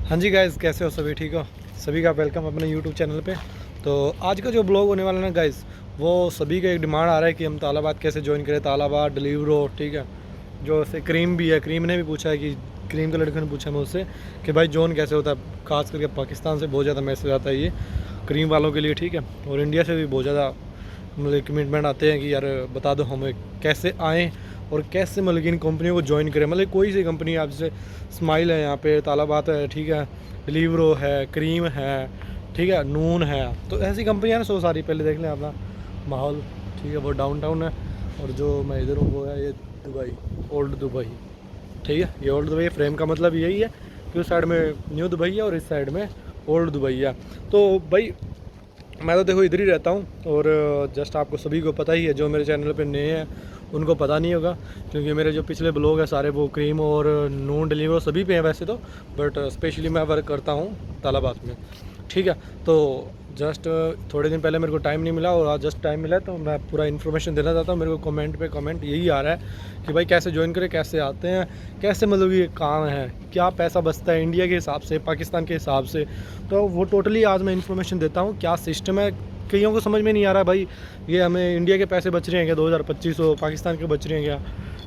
हाँ जी गाइज़, कैसे हो सभी? ठीक हो? सभी का वेलकम अपने यूट्यूब चैनल पे। तो आज का जो ब्लॉग होने वाला है ना गाइज़, वो सभी का एक डिमांड आ रहा है कि हम तालाबाद कैसे ज्वाइन करें। तालाबाद डिलीवरो, ठीक है। जो ऐसे क्रीम भी है, क्रीम ने भी पूछा है कि क्रीम के लड़के ने पूछा मुझसे कि भाई जॉइन कैसे होता है। खास करके पाकिस्तान से बहुत ज़्यादा मैसेज आता है ये क्रीम वालों के लिए, ठीक है। और इंडिया से भी बहुत ज़्यादा मतलब कमिटमेंट आते हैं कि यार बता दो हमें कैसे आएँ और कैसे मतलब कि इन कंपनियों को ज्वाइन करें। मतलब कोई सी कंपनी आप जैसे स्माइल है, यहाँ पे तालाबात है, ठीक है, डिलीवरो है, क्रीम है, ठीक है, नून है। तो ऐसी कंपनियाँ ना सो सारी। पहले देख लें अपना माहौल, ठीक है, वो डाउनटाउन है। और जो मैं इधर हूँ वो है ये दुबई, ओल्ड दुबई, ठीक है। ये ओल्ड दुबई फ्रेम का मतलब यही है कि उस साइड में न्यू दुबई है और इस साइड में ओल्ड दुबई है। तो भाई मैं तो देखो इधर ही रहता हूँ। और जस्ट आपको सभी को पता ही है, जो मेरे चैनल पे नए हैं उनको पता नहीं होगा, क्योंकि मेरे जो पिछले ब्लॉग है सारे वो क्रीम और नून डिलीवर सभी पे हैं वैसे तो। बट स्पेशली मैं वर्क करता हूँ तालाबाद में, ठीक है। तो जस्ट थोड़े दिन पहले मेरे को टाइम नहीं मिला और आज जस्ट टाइम मिला है, तो मैं पूरा इन्फॉर्मेशन देना चाहता हूँ। मेरे को कमेंट पे कमेंट यही आ रहा है कि भाई कैसे ज्वाइन करें, कैसे आते हैं, कैसे मतलब ये काम है, क्या पैसा बचता है इंडिया के हिसाब से, पाकिस्तान के हिसाब से। तो वो टोटली आज मैं इन्फॉर्मेशन देता हूँ, क्या सिस्टम है। कईयों को समझ में नहीं आ रहा भाई ये हमें इंडिया के पैसे बच रहे हैं क्या, 2025 पाकिस्तान के बच रहे हैं क्या,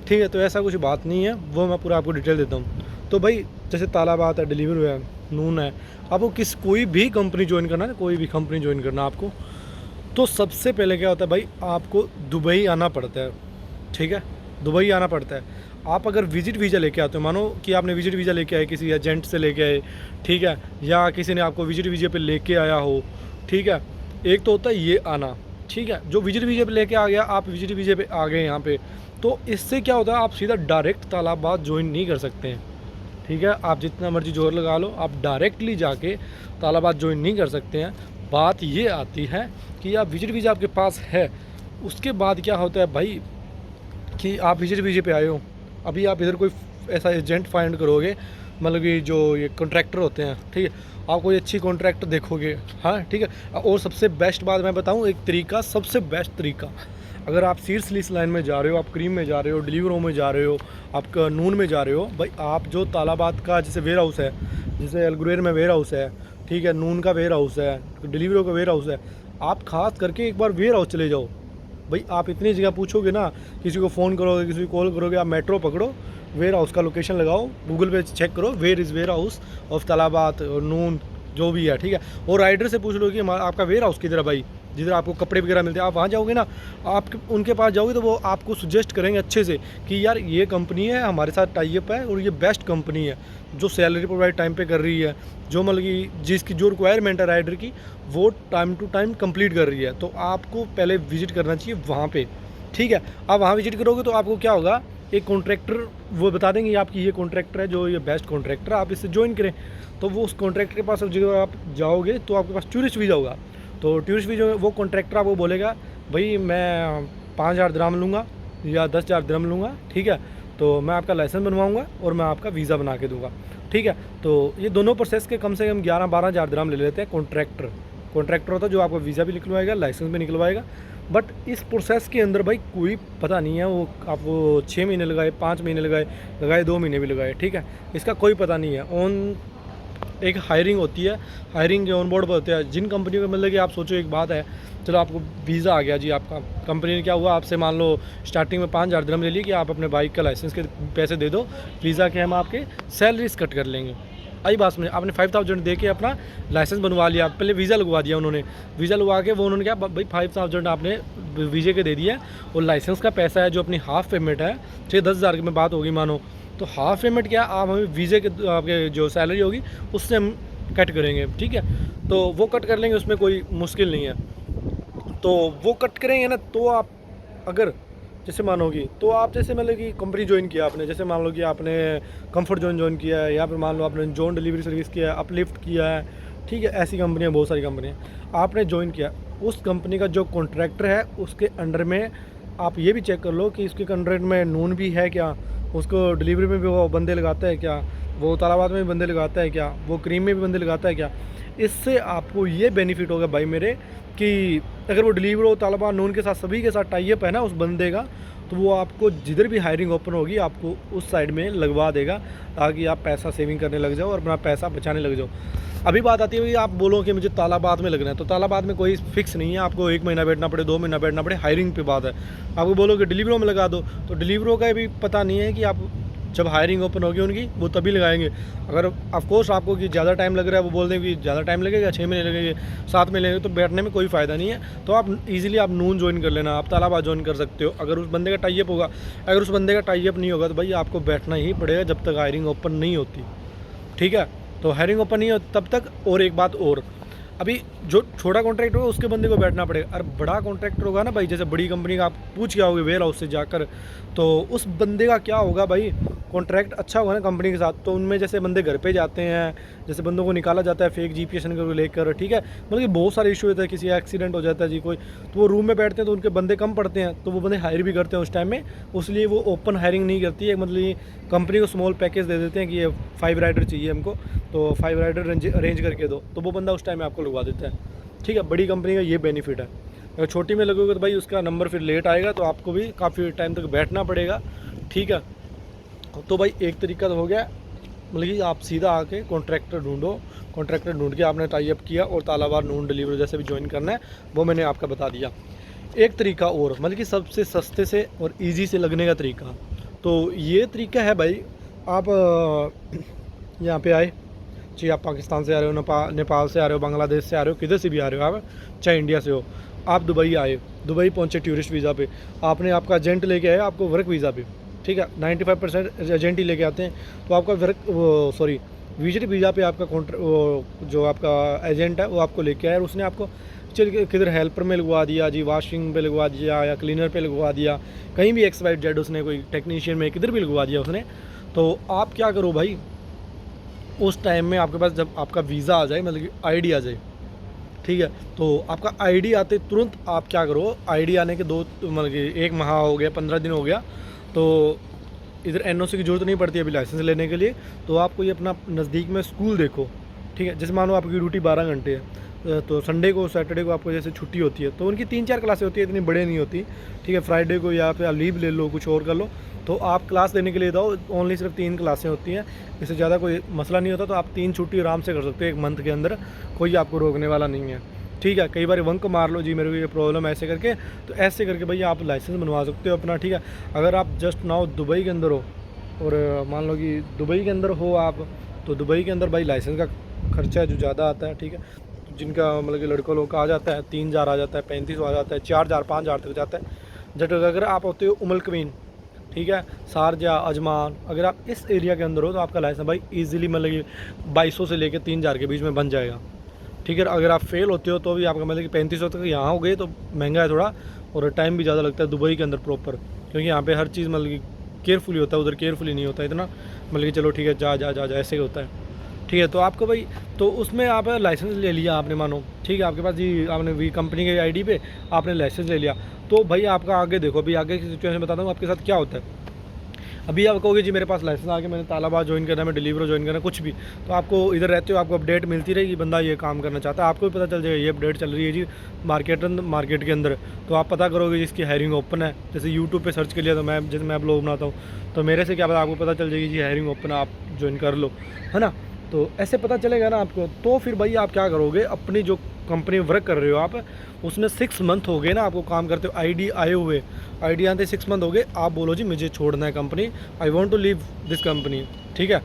ठीक है। तो ऐसा कुछ बात नहीं है, वो मैं पूरा आपको डिटेल देता हूँ। तो भाई जैसे तालाबात है, डिलीवरी है, नून है, आपको कोई भी कंपनी ज्वाइन करना है, कोई भी कंपनी ज्वाइन करना आपको, तो सबसे पहले क्या होता है भाई, आपको दुबई आना पड़ता है, ठीक है। दुबई आना पड़ता है। आप अगर विजिट वीज़ा लेके आते हो, मानो कि आपने विजिट वीज़ा लेके आए, किसी एजेंट से लेके आए, ठीक है, या किसी ने आपको विजिट वीज़ा पे लेके आया हो, ठीक है। एक तो होता है ये आना, ठीक है। जो विजिट वीज़ा पे लेके आ गया, आप विजिट वीज़ा पे आ गए यहाँ पे, तो इससे क्या होता है, आप सीधा डायरेक्ट तालाबाद ज्वाइन नहीं कर सकते हैं, ठीक है। आप जितना मर्जी जोर लगा लो, आप डायरेक्टली जाके तालाबाद ज्वाइन नहीं कर सकते हैं। बात ये आती है कि आप विजिट वीज़ा आपके पास है, उसके बाद क्या होता है भाई कि आप विजिट वीज़ा पे आए हो, अभी आप इधर कोई ऐसा एजेंट फाइंड करोगे, मतलब कि जो ये कॉन्ट्रैक्टर होते हैं, ठीक है, आप कोई अच्छी कॉन्ट्रैक्टर देखोगे, हाँ ठीक है। और सबसे बेस्ट बात मैं बताऊँ, एक तरीका, सबसे बेस्ट तरीका, अगर आप सीरियसली इस लाइन में जा रहे हो, आप क्रीम में जा रहे हो, डिलीवरों में जा रहे हो, आप नून में जा रहे हो, भाई आप जो तालाबाद का जैसे वेयर हाउस है, जैसे अलगुरेर में वेयर हाउस है, ठीक है, नून का वेयर हाउस है, डिलीवरों का वेयर हाउस है, आप खास करके एक बार वेयर हाउस चले जाओ। भाई आप इतनी जगह पूछोगे ना, किसी को फ़ोन करोगे, किसी को कॉल करोगे, आप मेट्रो पकड़ो, वेयर हाउस का लोकेशन लगाओ, गूगल पे चेक करो, where is warehouse of Talabat और नून, जो भी है, ठीक है। और राइडर से पूछ लो कि आपका वेयर हाउस किधर है भाई, जिधर आपको कपड़े वगैरह मिलते हैं, आप वहाँ जाओगे ना, आप उनके पास जाओगे तो वो आपको सुजेस्ट करेंगे अच्छे से कि यार ये कंपनी है, हमारे साथ टाई अप है और ये बेस्ट कंपनी है, जो सैलरी प्रोवाइड टाइम पे कर रही है, जो मतलब कि जिसकी जो रिक्वायरमेंट है राइडर की, वो टाइम टू टाइम कंप्लीट कर रही है। तो आपको पहले विजिट करना चाहिए वहाँ पे, ठीक है। आप वहाँ विजिट करोगे तो आपको क्या होगा, एक कॉन्ट्रैक्टर वो बता देंगे आपकी ये कॉन्ट्रैक्टर है, जो ये बेस्ट कॉन्ट्रैक्टर है, आप इससे ज्वाइन करें। तो वो उस कॉन्ट्रैक्टर के पास जब आप जाओगे तो आपके पास टूरिस्ट वीज़ा होगा। तो टूरिस्ट वीज़ा वो कॉन्ट्रैक्टर आपको बोलेगा भाई मैं 5,000 दिरहम लूँगा या 10,000 दिरहम लूँगा, ठीक है, तो मैं आपका लाइसेंस बनवाऊँगा और मैं आपका वीज़ा बना के दूँगा, ठीक है। तो ये दोनों प्रोसेस के कम से कम 11-12 हज़ार दिरहम ले लेते हैं कॉन्ट्रैक्टर होता है जो आपको वीज़ा भी निकलवाएगा, लाइसेंस भी निकलवाएगा। बट इस प्रोसेस के अंदर भाई कोई पता नहीं है, वो आपको 6 महीने लगाए, 5 महीने लगाए 2 महीने भी लगाए, ठीक है, इसका कोई पता नहीं है। ऑन एक हायरिंग होती है, हायरिंग के ऑन बोर्ड पर होते हैं जिन कंपनियों को, मतलब कि आप सोचो एक बात है, चलो आपको वीज़ा आ गया जी, आपका कंपनी ने क्या हुआ, आपसे मान लो स्टार्टिंग में 5,000 दिरहम ले ली कि आप अपने बाइक का लाइसेंस के पैसे दे दो, वीज़ा के हम आपके सैलरीज कट कर लेंगे। आई बात में आपने 5,000 दे के अपना लाइसेंस बनवा लिया, पहले वीज़ा लगवा दिया उन्होंने, वीज़ा लगवा के वो उन्होंने क्या भाई 5,000 आपने वीज़े के दे दिया, और लाइसेंस का पैसा है जो अपनी हाफ़ पेमेंट है, 6-10 हज़ार में बात होगी मानो, तो हाफ़ पेमेंट क्या आप हमें वीज़े के आपके जो सैलरी होगी उससे हम कट करेंगे, ठीक है। तो वो कट कर लेंगे, उसमें कोई मुश्किल नहीं है। तो वो कट करेंगे ना, तो आप अगर जैसे मानोगी, तो आप जैसे मतलब कि कंपनी ज्वाइन किया आपने, जैसे मान लो कि आपने कंफर्ट जोन ज्वाइन किया है, या फिर मान लो आपने जोन डिलीवरी सर्विस किया है, अपलिफ्ट किया है, ठीक है, ऐसी कंपनियाँ बहुत सारी कंपनियाँ आपने ज्वाइन किया, उस कंपनी का जो कॉन्ट्रैक्टर है उसके अंडर में आप ये भी चेक कर लो कि इसके कॉन्ट्रैक्ट में नून भी है क्या, उसको डिलीवरी में भी वो बंदे लगाता है क्या, वो तालाबाद में भी बंदे लगाता है क्या, वो क्रीम में भी बंदे लगाता है क्या। इससे आपको ये बेनिफिट होगा भाई मेरे, कि अगर वो डिलीवर हो तालिबान नून के साथ, सभी के साथ टाई अप है ना उस बंदे का, तो वो आपको जिधर भी हायरिंग ओपन होगी आपको उस साइड में लगवा देगा, ताकि आप पैसा सेविंग करने लग जाओ और अपना पैसा बचाने लग जाओ। अभी बात आती है कि आप बोलो कि मुझे तालाबाद में लगना है, तो तालाबाद में कोई फिक्स नहीं है, आपको 1 महीना बैठना पड़े, 2 महीना बैठना पड़े, हायरिंग पे बात है। आपको बोलो कि डिलीवरों में लगा दो, तो डिलीवरों का भी पता नहीं है कि आप जब हायरिंग ओपन होगी उनकी वो तभी लगाएंगे। अगर ऑफकोर्स आपको कि ज़्यादा टाइम लग रहा है, वो बोल दें कि ज़्यादा टाइम लगेगा, 6 महीने लगेंगे, 7 महीने लगेंगे, तो बैठने में कोई फ़ायदा नहीं है। तो आप ईजिली आप नून ज्वाइन कर लेना, आप तालाबाद ज्वाइन कर सकते हो अगर उस बंदे का टाई अप होगा। अगर उस बंदे का टाई अप नहीं होगा तो भाई आपको बैठना ही पड़ेगा जब तक हायरिंग ओपन नहीं होती, ठीक है। तो हायरिंग ओपन नहीं होती तब तक। और एक बात और, अभी जो छोटा कॉन्ट्रैक्ट होगा उसके बंदे को बैठना पड़ेगा, और बड़ा कॉन्ट्रैक्टर होगा ना भाई, जैसे बड़ी कंपनी का आप पूछ के आओगे वेयर हाउस से जाकर, तो उस बंदे का क्या होगा भाई, कॉन्ट्रैक्ट अच्छा होगा ना कंपनी के साथ, तो उनमें जैसे बंदे घर पे जाते हैं, जैसे बंदों को निकाला जाता है फेक जीपीएस को लेकर, ठीक है, मतलब कि बहुत सारे इशू होता है, किसी एक्सीडेंट हो जाता है जी कोई, तो वो रूम में बैठते हैं तो उनके बंदे कम पड़ते हैं, तो वो बंदे हायर भी करते हैं उस टाइम में, उसलिए वो ओपन हायरिंग नहीं करती है, मतलब ये कंपनी को स्मॉल पैकेज दे देते हैं कि ये 5 राइडर चाहिए हमको, तो 5 राइडर अरेंज करके दो, तो वो बंदा उस टाइम में आपको लगवा देता है, ठीक है। बड़ी कंपनी का ये बेनिफिट है। अगर छोटी में लगोगे तो भाई उसका नंबर फिर लेट आएगा, तो आपको भी काफ़ी टाइम तक बैठना पड़ेगा, ठीक है। तो भाई एक तरीका तो हो गया, मतलब कि आप सीधा आके कॉन्ट्रैक्टर ढूंढो, कॉन्ट्रैक्टर ढूंढ के आपने टाई अप किया और तालाबाद नून डिलीवरी जैसे भी ज्वाइन करना है वो मैंने आपका बता दिया। एक तरीका और, मतलब कि सबसे सस्ते से और ईजी से लगने का तरीका, तो ये तरीका है भाई, आप यहाँ पे आए, चाहे आप पाकिस्तान से आ रहे हो, नेपाल से आ रहे हो, बांग्लादेश से आ रहे हो, किधर से भी आ रहे हो आप, चाहे इंडिया से हो, आप दुबई आए, दुबई पहुँचे टूरिस्ट वीज़ा पे, आपने आपका एजेंट लेके आया आपको वर्क वीज़ा पे, ठीक है, 95% एजेंट ही लेके आते हैं, तो आपका विजिट वीज़ा पे आपका जो आपका एजेंट है वो आपको लेके आया और उसने आपको चल किधर हेल्पर में लगवा दिया जी, वॉशिंग पे लगवा दिया या क्लीनर पे लगवा दिया, कहीं भी XYZ उसने कोई टेक्नीशियन में किधर भी लगवा दिया उसने। तो आप क्या करो भाई, उस टाइम में आपके पास जब आपका वीज़ा आ जाए, मतलब कि आईडी आ जाए, ठीक है, तो आपका आईडी आते तुरंत आप क्या करो, आईडी आने के मतलब कि 1 माह हो गया, 15 दिन हो गया, तो इधर NOC की ज़रूरत नहीं पड़ती अभी लाइसेंस लेने के लिए। तो आप कोई अपना नज़दीक में स्कूल देखो, ठीक है, जैसे मानो आपकी ड्यूटी 12 घंटे है, तो संडे को सैटरडे को आपको जैसे छुट्टी होती है, तो उनकी 3-4 क्लासें होती है, इतनी बड़े नहीं होती, ठीक है। फ्राइडे को या फिर लीव ले लो, कुछ और कर लो, तो आप क्लास लेने के लिए जाओ, ओनली सिर्फ 3 क्लासें होती हैं, इससे ज़्यादा कोई मसला नहीं होता, तो आप 3 छुट्टी आराम से कर सकते हो 1 मंथ के अंदर, कोई आपको रोकने वाला नहीं है, ठीक है। कई बार वंक मार लो जी मेरे को ये प्रॉब्लम ऐसे करके, तो ऐसे करके भैया आप लाइसेंस बनवा सकते हो अपना, ठीक है। अगर आप जस्ट नाउ दुबई के अंदर हो और मान लो कि दुबई के अंदर हो आप, तो दुबई के अंदर भाई लाइसेंस का खर्चा जो ज़्यादा आता है, ठीक है, जिनका मतलब कि लड़कों लोग का आ जाता है 3000 आ जाता है, 3500 आ जाता है, 4000 5000 तक जाता है। जब अगर आप होते हो उमल कमीन, ठीक है, शारजा अजमान, अगर आप इस एरिया के अंदर हो तो आपका लाइसेंस भाई ईजिली मतलब कि 2200 से लेकर 3000 के बीच में बन जाएगा, ठीक है। अगर आप फेल होते हो तो भी आपका मतलब कि 3500 तक यहाँ हो गए, तो महंगा है थोड़ा और टाइम भी ज़्यादा लगता है दुबई के अंदर प्रॉपर, क्योंकि यहाँ पे हर चीज़ मतलब कि केयरफुली होता है, उधर केयरफुली नहीं होता इतना, मतलब कि चलो ठीक है जा जा जा जा ऐसे ही होता है, ठीक है। तो आपको भाई, तो उसमें आप लाइसेंस ले लिया आपने, मानो ठीक है, आपके पास जी आपने वी कंपनी के आईडी पे आपने लाइसेंस ले लिया, तो भाई आपका आगे देखो, अभी आगे की सिचुएशन बताता हूँ आपके साथ क्या होता है। अभी आप कहोगे जी मेरे पास लाइसेंस आ गया, मैंने तालाबाद ज्वाइन करना है, मैं डिलीवरो ज्वाइन करना है, कुछ भी, तो आपको इधर रहते हो आपको अपडेट मिलती रहेगी, बंदा ये काम करना चाहता है, आपको भी पता चल जाएगा ये अपडेट चल रही है जी मार्केट के अंदर, तो आप पता करोगे जिसकी हायरिंग ओपन है, जैसे यूट्यूब पे सर्च कर लिया, तो जैसे मैं ब्लॉग बनाता हूँ, तो मेरे से क्या पता आपको पता चल जाएगी जी हायरिंग ओपन है, आप ज्वाइन कर लो, है ना। तो ऐसे पता चलेगा ना आपको, तो फिर भाई आप क्या करोगे, अपनी जो कंपनी वर्क कर रहे हो आप, उसमें 6 मंथ हो गए ना आपको काम करते हो, आईडी आए हुए, आईडी आते 6 मंथ हो गए, आप बोलो जी मुझे छोड़ना है company, I want to leave this company, ठीक है,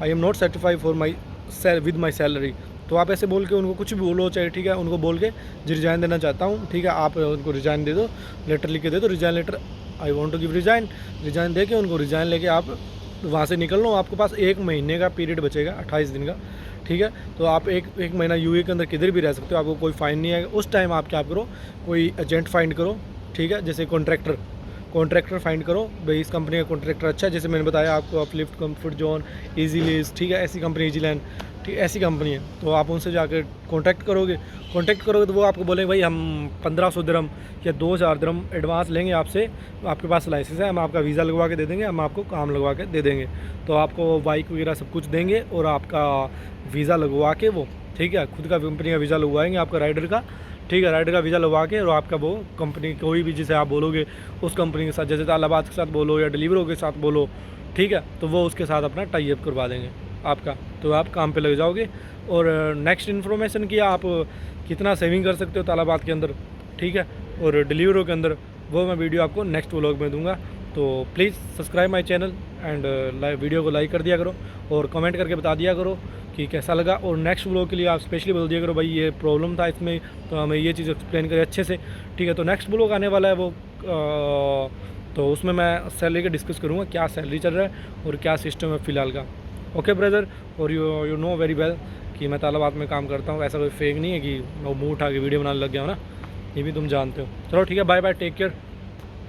I am not satisfied for my with my salary, तो आप ऐसे बोल के उनको कुछ भी बोलो चाहे, ठीक है, उनको बोल के जी रिज़ाइन देना चाहता हूँ, ठीक है, आप उनको रिज़ाइन दे दो, लेटर लिख के दे दो, resign letter, I want to give resign दे के उनको रिज़ाइन लेके आप वहाँ से निकल लो। आपके पास 1 महीने का पीरियड बचेगा, 28 दिन का, ठीक है। तो आप एक महीना यूए के अंदर किधर भी रह सकते हो, आपको कोई फ़ाइन नहीं आएगा। उस टाइम आप क्या करो, कोई एजेंट फाइंड करो, ठीक है, जैसे कॉन्ट्रैक्टर फाइंड करो, भाई इस कंपनी का कॉन्ट्रैक्टर अच्छा है, जैसे मैंने बताया आपको uplift, comfort zone, easy lease, ठीक है, ऐसी कंपनी, इजी लैंड, ठीक ऐसी कंपनी है, तो आप उनसे जाकर कॉन्टैक्ट करोगे तो वो आपको बोलेंगे भाई हम 1500 दिरहम या 2000 दिरहम एडवांस लेंगे आपसे, आपके पास लाइसेंस है, हम आपका वीज़ा लगवा के दे देंगे, हम आपको काम लगवा के दे देंगे, तो आपको बाइक वगैरह सब कुछ देंगे और आपका वीज़ा लगवा के वो, ठीक है, खुद का कंपनी का वीज़ा लगवाएंगे आपका राइडर का, ठीक है, राइडर का वीज़ा लगवा के, और आपका वो कंपनी कोई भी जिसे आप बोलोगे उस कंपनी के साथ, जैसे तालाबाद के साथ बोलो या डिलीवरो के साथ बोलो, ठीक है, तो वो उसके साथ अपना टाई अप करवा देंगे आपका, तो आप काम पे लग जाओगे। और नेक्स्ट इन्फॉर्मेशन की आप कितना सेविंग कर सकते हो तालाबाद के अंदर, ठीक है, और डिलीवरो के अंदर, वो मैं वीडियो आपको नेक्स्ट व्लॉग में दूंगा। तो please subscribe my channel and video को लाइक कर दिया करो और कमेंट करके बता दिया करो कि कैसा लगा। और नेक्स्ट व्लॉग के लिए आप स्पेशली बोल दिया करो भाई ये प्रॉब्लम था इसमें, तो हमें ये चीज़ एक्सप्लेन करें अच्छे से, ठीक है। तो नेक्स्ट व्लॉग आने वाला है वो, तो उसमें मैं सैलरी का डिस्कस करूँगा, क्या सैलरी चल रहा है और क्या सिस्टम है फ़िलहाल का। ओके ब्रदर, और यू नो वेरी वेल कि मैं तालाबाद में काम करता हूँ, ऐसा कोई फेक नहीं है कि मैं मुँह उठा के वीडियो बनाने लग गया हूँ ना, ये भी तुम जानते हो। चलो ठीक है, बाय बाय, टेक केयर।